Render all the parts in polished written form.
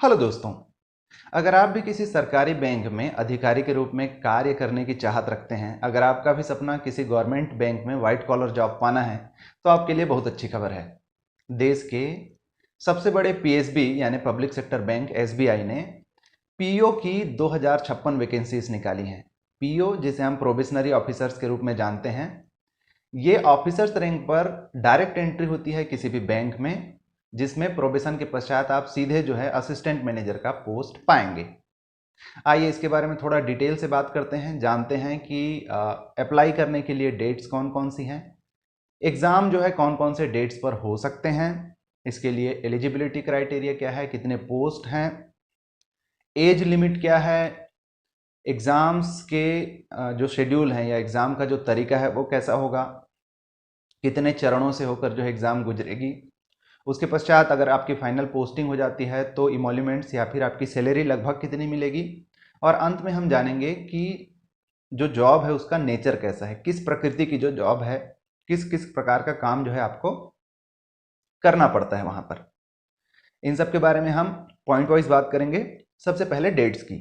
Hello दोस्तों। अगर आप भी किसी सरकारी बैंक में अधिकारी के रूप में कार्य करने की चाहत रखते हैं, अगर आपका भी सपना किसी गवर्नमेंट बैंक में वाइट कॉलर जॉब पाना है, तो आपके लिए बहुत अच्छी खबर है। देश के सबसे बड़े पीएसबी यानी पब्लिक सेक्टर बैंक एसबीआई ने पीओ की 2056 वैकेंसीज निकाली हैं। पीओ जिसे हम प्रोबेशनरी ऑफिसर्स के रूप में जानते हैं, ये ऑफिसर्स रैंक पर डायरेक्ट एंट्री होती है किसी भी बैंक में, जिसमें प्रोबेशन के पश्चात आप सीधे जो है असिस्टेंट मैनेजर का पोस्ट पाएंगे। आइए इसके बारे में थोड़ा डिटेल से बात करते हैं, जानते हैं कि अप्लाई करने के लिए डेट्स कौन कौन सी हैं, एग्ज़ाम जो है कौन कौन से डेट्स पर हो सकते हैं, इसके लिए एलिजिबिलिटी क्राइटेरिया क्या है, कितने पोस्ट हैं, एज लिमिट क्या है, एग्ज़ाम्स के जो शेड्यूल हैं या एग्ज़ाम का जो तरीका है वो कैसा होगा, कितने चरणों से होकर जो एग्ज़ाम गुजरेगी, उसके पश्चात अगर आपकी फाइनल पोस्टिंग हो जाती है तो इमोल्यूमेंट्स या फिर आपकी सैलरी लगभग कितनी मिलेगी, और अंत में हम जानेंगे कि जो जॉब है उसका नेचर कैसा है, किस प्रकृति की जो जॉब है, किस किस प्रकार का काम जो है आपको करना पड़ता है वहां पर। इन सब के बारे में हम पॉइंट वाइज बात करेंगे। सबसे पहले डेट्स की।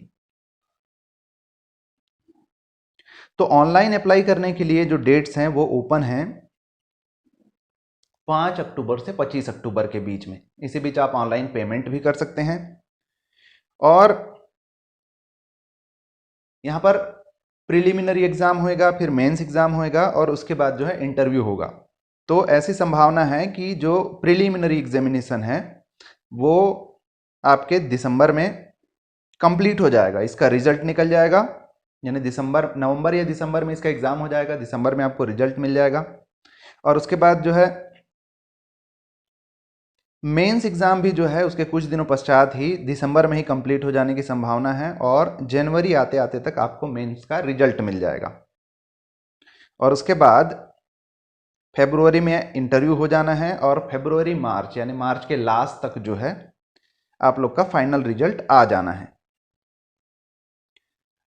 तो ऑनलाइन अप्लाई करने के लिए जो डेट्स हैं वो ओपन हैं 5 अक्टूबर से 25 अक्टूबर के बीच में। इसी बीच आप ऑनलाइन पेमेंट भी कर सकते हैं। और यहाँ पर प्रिलिमिनरी एग्जाम होएगा, फिर मेंस एग्जाम होएगा और उसके बाद जो है इंटरव्यू होगा। तो ऐसी संभावना है कि जो प्रिलिमिनरी एग्जामिनेशन है वो आपके दिसंबर में कंप्लीट हो जाएगा, इसका रिजल्ट निकल जाएगा, यानी नवंबर या दिसंबर में इसका एग्जाम हो जाएगा, दिसंबर में आपको रिजल्ट मिल जाएगा। और उसके बाद जो है मेंस एग्जाम भी जो है उसके कुछ दिनों पश्चात ही दिसंबर में ही कंप्लीट हो जाने की संभावना है, और जनवरी आते आते तक आपको मेंस का रिजल्ट मिल जाएगा। और उसके बाद फरवरी में इंटरव्यू हो जाना है, और फरवरी मार्च यानी मार्च के लास्ट तक जो है आप लोग का फाइनल रिजल्ट आ जाना है।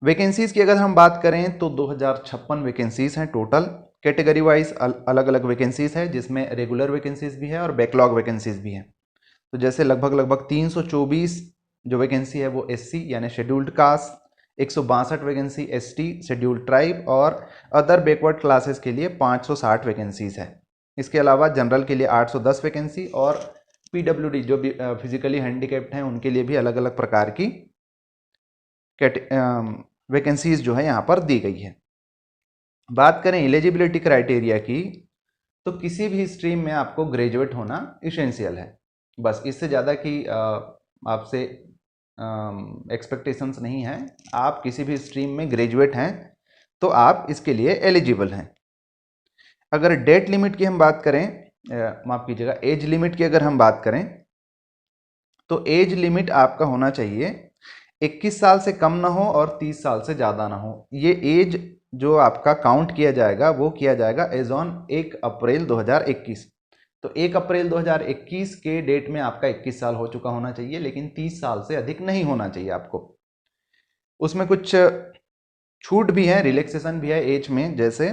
वैकेंसीज की अगर हम बात करें तो 2056 वैकेंसीज हैं टोटल। कैटेगरी वाइज अलग अलग वैकेंसीज है, जिसमें रेगुलर वैकेंसीज भी है और बैकलॉग वैकेंसीज भी हैं। तो जैसे लगभग 324 जो वैकेंसी है वो एससी यानी scheduled caste, 162 vacancy ST scheduled tribe, और अदर बैकवर्ड क्लासेस के लिए 560 वैकेंसीज है। इसके अलावा जनरल के लिए 810 वैकेंसी, और पीडब्ल्यूडी जो भी फिजिकली हैंडीकैप्ड हैं उनके लिए भी अलग अलग प्रकार की वैकेंसीज जो है यहाँ पर दी गई है। बात करें एलिजिबिलिटी क्राइटेरिया की, तो किसी भी स्ट्रीम में आपको ग्रेजुएट होना इसेंशियल है। बस इससे ज़्यादा की आपसे एक्सपेक्टेशंस नहीं है। आप किसी भी स्ट्रीम में ग्रेजुएट हैं तो आप इसके लिए एलिजिबल हैं। अगर डेट लिमिट की हम बात करें, माफ़ कीजिएगा, एज लिमिट की अगर हम बात करें, तो एज लिमिट आपका होना चाहिए 21 साल से कम ना हो और 30 साल से ज़्यादा ना हो। ये एज जो आपका काउंट किया जाएगा वो किया जाएगा एज ऑन 1 अप्रैल 2021। तो 1 अप्रैल 2021 के डेट में आपका 21 साल हो चुका होना चाहिए, लेकिन 30 साल से अधिक नहीं होना चाहिए आपको। उसमें कुछ छूट भी है, रिलैक्सेशन भी है एज में। जैसे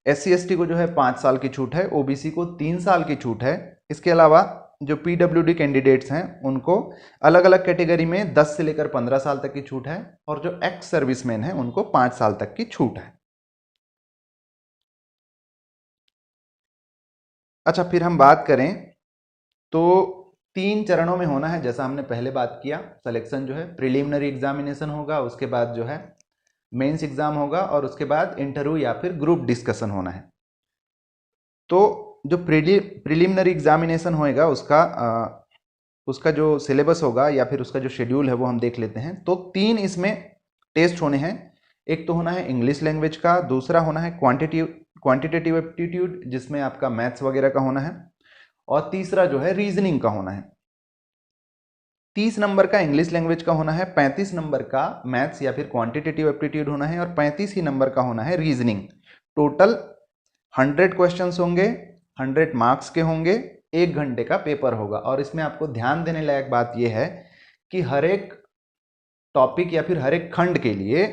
SC ST को जो है 5 साल की छूट है, OBC को 3 साल की छूट है। इसके अलावा जो PWD कैंडिडेट्स हैं उनको अलग अलग कैटेगरी में 10 से लेकर 15 साल तक की छूट है, और जो एक्स सर्विसमैन है उनको 5 साल तक की छूट है। अच्छा, फिर हम बात करें तो 3 चरणों में होना है, जैसा हमने पहले बात किया। सिलेक्शन जो है प्रिलिमिनरी एग्जामिनेशन होगा, उसके बाद जो है मेंस एग्जाम होगा, और उसके बाद इंटरव्यू या फिर ग्रुप डिस्कशन होना है। तो जो प्रिलिमिनरी एग्जामिनेशन होएगा उसका जो सिलेबस होगा या फिर उसका जो शेड्यूल है वो हम देख लेते हैं। तो 3 इसमें टेस्ट होने हैं। एक तो होना है इंग्लिश लैंग्वेज का, दूसरा होना है क्वांटिटेटिव एप्टीट्यूड जिसमें आपका मैथ्स वगैरह का होना है, और तीसरा जो है रीजनिंग का होना है। 30 नंबर का इंग्लिश लैंग्वेज का होना है, 35 नंबर का मैथ्स या फिर क्वांटिटेटिव एप्टीट्यूड होना है, और 35 ही नंबर का होना है रीजनिंग। टोटल 100 क्वेश्चंस होंगे, 100 मार्क्स के होंगे, 1 घंटे का पेपर होगा। और इसमें आपको ध्यान देने लायक बात यह है कि हर एक टॉपिक या फिर हर एक खंड के लिए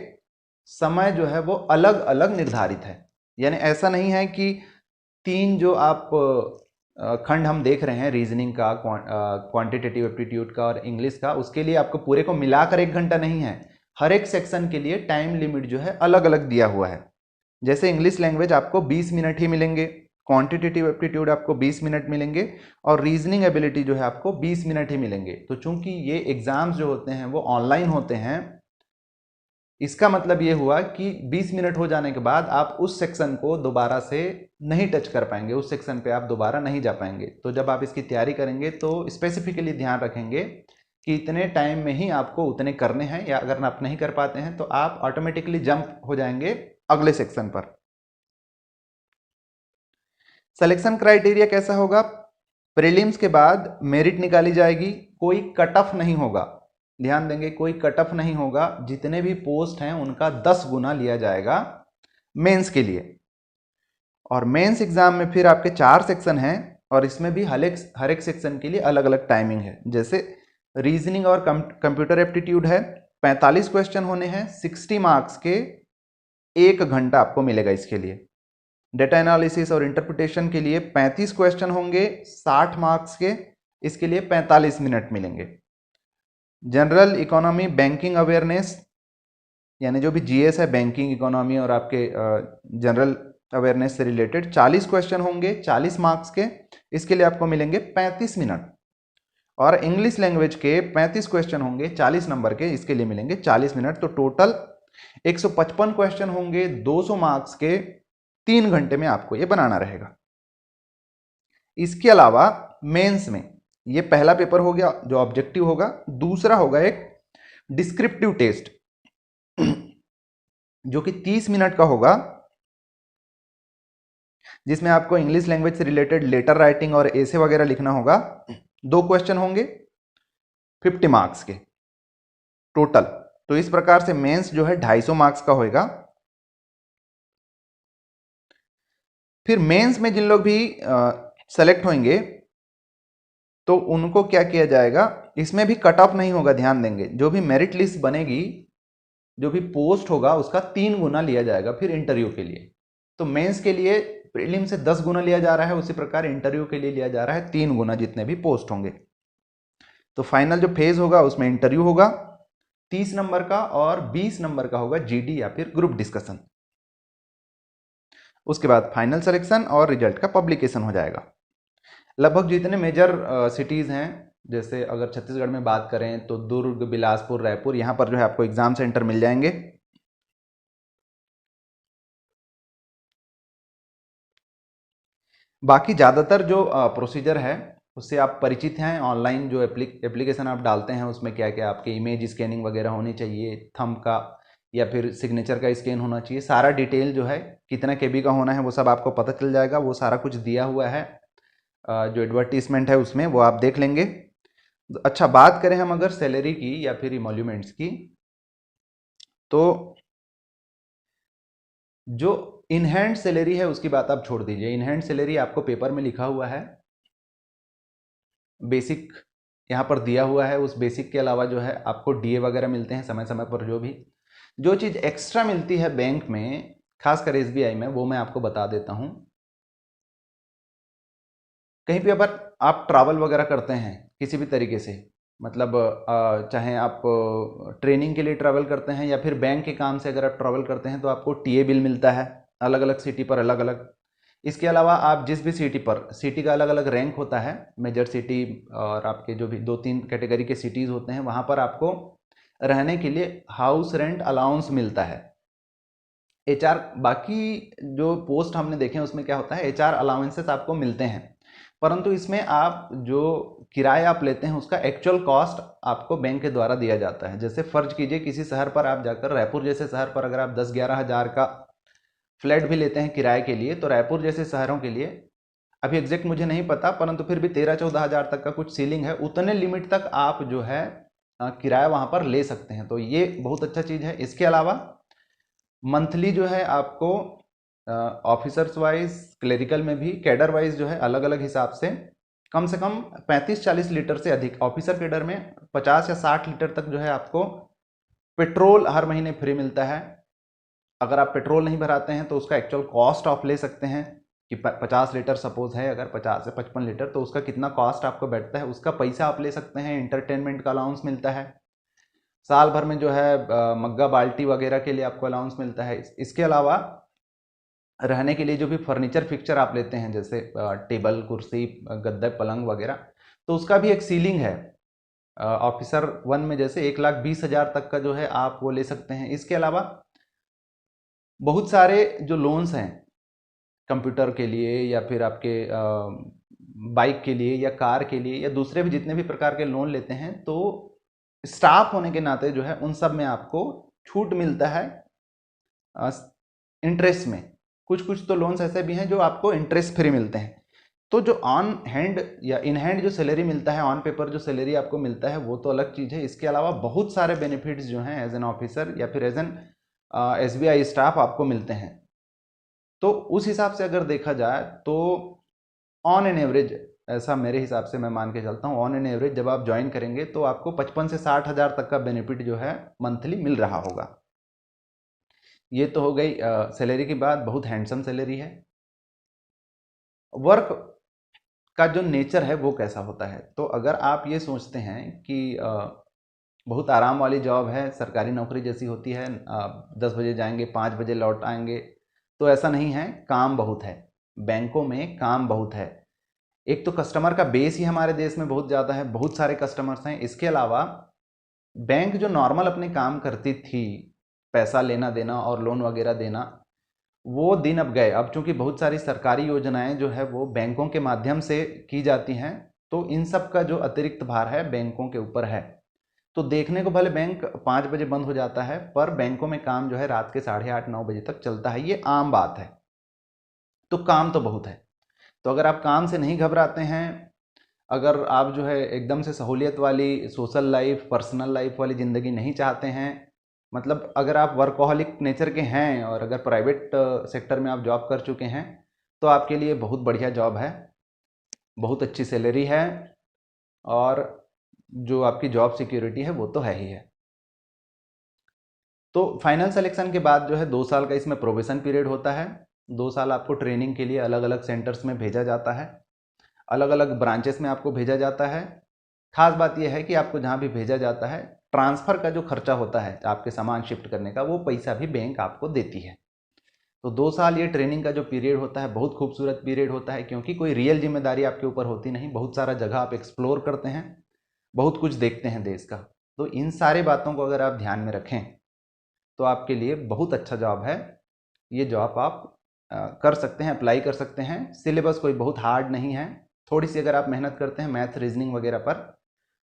समय जो है वो अलग अलग निर्धारित है। यानी ऐसा नहीं है कि 3 जो आप खंड हम देख रहे हैं रीजनिंग का, क्वांटिटेटिव एप्टीट्यूड का और इंग्लिश का, उसके लिए आपको पूरे को मिलाकर 1 घंटा नहीं है, हर एक सेक्शन के लिए टाइम लिमिट जो है अलग अलग दिया हुआ है। जैसे इंग्लिश लैंग्वेज आपको 20 मिनट ही मिलेंगे, क्वांटिटेटिव एप्टीट्यूड आपको 20 मिनट मिलेंगे और रीजनिंग एबिलिटी जो है आपको 20 मिनट ही मिलेंगे। तो चूंकि ये एग्जाम्स जो होते हैं वो ऑनलाइन होते हैं, इसका मतलब ये हुआ कि 20 मिनट हो जाने के बाद आप उस सेक्शन को दोबारा से नहीं टच कर पाएंगे, उस सेक्शन पे आप दोबारा नहीं जा पाएंगे। तो जब आप इसकी तैयारी करेंगे तो स्पेसिफिकली ध्यान रखेंगे कि इतने टाइम में ही आपको उतने करने हैं, या अगर आप नहीं कर पाते हैं तो आप ऑटोमेटिकली जंप हो जाएंगे अगले सेक्शन पर। सिलेक्शन क्राइटेरिया कैसा होगा? प्रीलिम्स के बाद मेरिट निकाली जाएगी, कोई कट ऑफ नहीं होगा, ध्यान देंगे कोई कट ऑफ नहीं होगा, जितने भी पोस्ट हैं उनका 10 गुना लिया जाएगा मेंस के लिए। और मेंस एग्जाम में फिर आपके 4 सेक्शन हैं और इसमें भी हर एक सेक्शन के लिए अलग अलग टाइमिंग है। जैसे रीजनिंग और कंप्यूटर एप्टीट्यूड है, 45 क्वेश्चन होने हैं, 60 मार्क्स के, 1 घंटा आपको मिलेगा इसके लिए। डेटा एनालिसिस और इंटरप्रिटेशन के लिए 35 क्वेश्चन होंगे, 60 मार्क्स के, इसके लिए 45 मिनट मिलेंगे। जनरल इकोनॉमी बैंकिंग अवेयरनेस, यानी जो भी जीएस है, बैंकिंग इकोनॉमी और आपके जनरल अवेयरनेस से रिलेटेड 40 क्वेश्चन होंगे, 40 मार्क्स के, इसके लिए आपको मिलेंगे 35 मिनट। और इंग्लिश लैंग्वेज के 35 क्वेश्चन होंगे, 40 नंबर के, इसके लिए मिलेंगे 40 मिनट। तो टोटल 155 क्वेश्चन होंगे, 200 मार्क्स के, 3 घंटे में आपको ये बनाना रहेगा। इसके अलावा मेंस में ये पहला पेपर हो गया जो ऑब्जेक्टिव होगा, दूसरा होगा एक डिस्क्रिप्टिव टेस्ट जो कि 30 मिनट का होगा, जिसमें आपको इंग्लिश लैंग्वेज से रिलेटेड लेटर राइटिंग और एसे वगैरह लिखना होगा। 2 क्वेश्चन होंगे 50 मार्क्स के टोटल। तो इस प्रकार से मेंस जो है 250 मार्क्स का होगा। फिर मेंस में जिन लोग भी सेलेक्ट होंगे तो उनको क्या किया जाएगा, इसमें भी कट ऑफ नहीं होगा, ध्यान देंगे। जो भी मेरिट लिस्ट बनेगी, जो भी पोस्ट होगा उसका 3 गुना लिया जाएगा फिर इंटरव्यू के लिए। तो मेंस के लिए प्रीलिम से 10 गुना लिया जा रहा है, उसी प्रकार इंटरव्यू के लिए लिया जा रहा है 3 गुना जितने भी पोस्ट होंगे। तो फाइनल जो फेज होगा उसमें इंटरव्यू होगा 30 नंबर का और 20 नंबर का होगा जीडी या फिर ग्रुप डिस्कशन। उसके बाद फाइनल सिलेक्शन और रिजल्ट का पब्लिकेशन हो जाएगा। लगभग जितने मेजर सिटीज़ हैं, जैसे अगर छत्तीसगढ़ में बात करें तो दुर्ग, बिलासपुर, रायपुर, यहाँ पर जो है आपको एग्जाम सेंटर मिल जाएंगे। बाकी ज़्यादातर जो प्रोसीजर है उससे आप परिचित हैं। ऑनलाइन जो एप्लीकेशन आप डालते हैं उसमें क्या क्या आपके इमेज स्कैनिंग वगैरह होनी चाहिए, थंब का या फिर सिग्नेचर का स्कैन होना चाहिए, सारा डिटेल जो है कितना केबी का होना है वो सब आपको पता चल जाएगा। वो सारा कुछ दिया हुआ है जो एडवर्टीजमेंट है उसमें, वो आप देख लेंगे। अच्छा, बात करें हम अगर सैलरी की या फिर इमोल्यूमेंट्स की, तो जो इन हैंड सैलरी है उसकी बात आप छोड़ दीजिए। इन हैंड सैलरी आपको पेपर में लिखा हुआ है, बेसिक यहाँ पर दिया हुआ है। उस बेसिक के अलावा जो है आपको डीए वगैरह मिलते हैं समय समय पर। जो चीज़ एक्स्ट्रा मिलती है बैंक में, खासकर एसबीआई में, वो मैं आपको बता देता हूँ। कहीं भी अगर आप ट्रैवल वगैरह करते हैं किसी भी तरीके से, मतलब चाहे आप ट्रेनिंग के लिए ट्रैवल करते हैं या फिर बैंक के काम से अगर आप ट्रैवल करते हैं, तो आपको टीए बिल मिलता है अलग अलग सिटी पर अलग अलग। इसके अलावा आप जिस भी सिटी पर, सिटी का अलग अलग रैंक होता है, मेजर सिटी और आपके जो भी 2-3 कैटेगरी के सिटीज़ होते हैं, वहाँ पर आपको रहने के लिए हाउस रेंट अलाउंस मिलता है। एचआर, बाकी जो पोस्ट हमने देखे हैं उसमें क्या होता है, एचआर अलाउंसेस आपको मिलते हैं, परंतु इसमें आप जो किराया आप लेते हैं उसका एक्चुअल कॉस्ट आपको बैंक के द्वारा दिया जाता है। जैसे फर्ज कीजिए किसी शहर पर आप जाकर, रायपुर जैसे शहर पर अगर आप 10-11 हज़ार का फ्लैट भी लेते हैं किराए के लिए, तो रायपुर जैसे शहरों के लिए, अभी एग्जैक्ट मुझे नहीं पता, परंतु फिर भी 13-14 हज़ार तक का कुछ सीलिंग है, उतने लिमिट तक आप जो है किराया वहाँ पर ले सकते हैं। तो ये बहुत अच्छा चीज़ है। इसके अलावा मंथली जो है आपको ऑफिसर्स वाइज, क्लेरिकल में भी, कैडर वाइज जो है अलग अलग हिसाब से कम 35-40 लीटर से अधिक, ऑफिसर कैडर में 50 या 60 लीटर तक जो है आपको पेट्रोल हर महीने फ्री मिलता है। अगर आप पेट्रोल नहीं भराते हैं तो उसका एक्चुअल कॉस्ट आप ले सकते हैं। कि 50 लीटर सपोज है, अगर 50 से 55 लीटर, तो उसका कितना कॉस्ट आपको बैठता है, उसका पैसा आप ले सकते हैं। इंटरटेनमेंट का अलाउंस मिलता है साल भर में, जो है मग्गा बाल्टी वगैरह के लिए आपको अलाउंस मिलता है। इसके अलावा रहने के लिए जो भी फर्नीचर फिक्चर आप लेते हैं, जैसे टेबल, कुर्सी, गद्दे, पलंग वगैरह, तो उसका भी एक सीलिंग है। ऑफिसर 1 में जैसे 1,20,000 तक का जो है आप वो ले सकते हैं। इसके अलावा बहुत सारे जो लोन्स हैं कंप्यूटर के लिए, या फिर आपके बाइक के लिए, या कार के लिए, या दूसरे भी जितने भी प्रकार के लोन लेते हैं, तो स्टाफ होने के नाते जो है उन सब में आपको छूट मिलता है इंटरेस्ट में। कुछ कुछ तो लोन्स ऐसे भी हैं जो आपको इंटरेस्ट फ्री मिलते हैं। तो जो ऑन हैंड या इन हैंड जो सैलरी मिलता है, ऑन पेपर जो सैलरी आपको मिलता है, वो तो अलग चीज़ है। इसके अलावा बहुत सारे बेनिफिट्स जो हैं एज एन ऑफिसर या फिर एज एन SBI स्टाफ आपको मिलते हैं। तो उस हिसाब से अगर देखा जाए तो ऑन एन एवरेज, ऐसा मेरे हिसाब से मैं मान के चलता हूँ, ऑन एन एवरेज जब आप ज्वाइन करेंगे तो आपको 55 से 60 हज़ार तक का बेनिफिट जो है मंथली मिल रहा होगा। ये तो हो गई सैलरी की बात, बहुत हैंडसम सैलरी है। वर्क का जो नेचर है वो कैसा होता है, तो अगर आप ये सोचते हैं कि बहुत आराम वाली जॉब है, सरकारी नौकरी जैसी होती है, 10 बजे जाएंगे 5 बजे लौट आएंगे, तो ऐसा नहीं है। काम बहुत है, बैंकों में काम बहुत है। एक तो कस्टमर का बेस ही हमारे देश में बहुत ज़्यादा है, बहुत सारे कस्टमर्स हैं। इसके अलावा बैंक जो नॉर्मल अपने काम करती थी, पैसा लेना देना और लोन वगैरह देना, वो दिन अब गए। अब चूंकि बहुत सारी सरकारी योजनाएं जो है वो बैंकों के माध्यम से की जाती हैं, तो इन सब का जो अतिरिक्त भार है बैंकों के ऊपर है। तो देखने को भले बैंक 5 बजे बंद हो जाता है, पर बैंकों में काम जो है रात के 8:30-9 बजे तक चलता है, ये आम बात है। तो काम तो बहुत है। तो अगर आप काम से नहीं घबराते हैं, अगर आप जो है एकदम से सहूलियत वाली सोशल लाइफ, पर्सनल लाइफ वाली ज़िंदगी नहीं चाहते हैं, मतलब अगर आप वर्कोहलिक नेचर के हैं और अगर प्राइवेट सेक्टर में आप जॉब कर चुके हैं, तो आपके लिए बहुत बढ़िया जॉब है, बहुत अच्छी सैलरी है, और जो आपकी जॉब सिक्योरिटी है वो तो है ही है। तो फाइनल सिलेक्शन के बाद जो है 2 साल का इसमें प्रोबेशन पीरियड होता है। 2 साल आपको ट्रेनिंग के लिए अलग अलग सेंटर्स में भेजा जाता है, अलग अलग ब्रांचेस में आपको भेजा जाता है। खास बात यह है कि आपको जहाँ भी भेजा जाता है, ट्रांसफ़र का जो खर्चा होता है आपके सामान शिफ्ट करने का, वो पैसा भी बैंक आपको देती है। तो 2 साल ये ट्रेनिंग का जो पीरियड होता है बहुत खूबसूरत पीरियड होता है, क्योंकि कोई रियल जिम्मेदारी आपके ऊपर होती नहीं। बहुत सारा जगह आप एक्सप्लोर करते हैं, बहुत कुछ देखते हैं देश का। तो इन सारे बातों को अगर आप ध्यान में रखें तो आपके लिए बहुत अच्छा जॉब है। ये जॉब आप कर सकते हैं, अप्लाई कर सकते हैं। सिलेबस कोई बहुत हार्ड नहीं है, थोड़ी सी अगर आप मेहनत करते हैं मैथ, रीजनिंग वगैरह पर,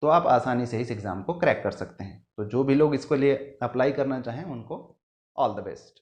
तो आप आसानी से इस एग्ज़ाम को क्रैक कर सकते हैं। तो जो भी लोग इसको लिए अप्लाई करना चाहें उनको ऑल द बेस्ट।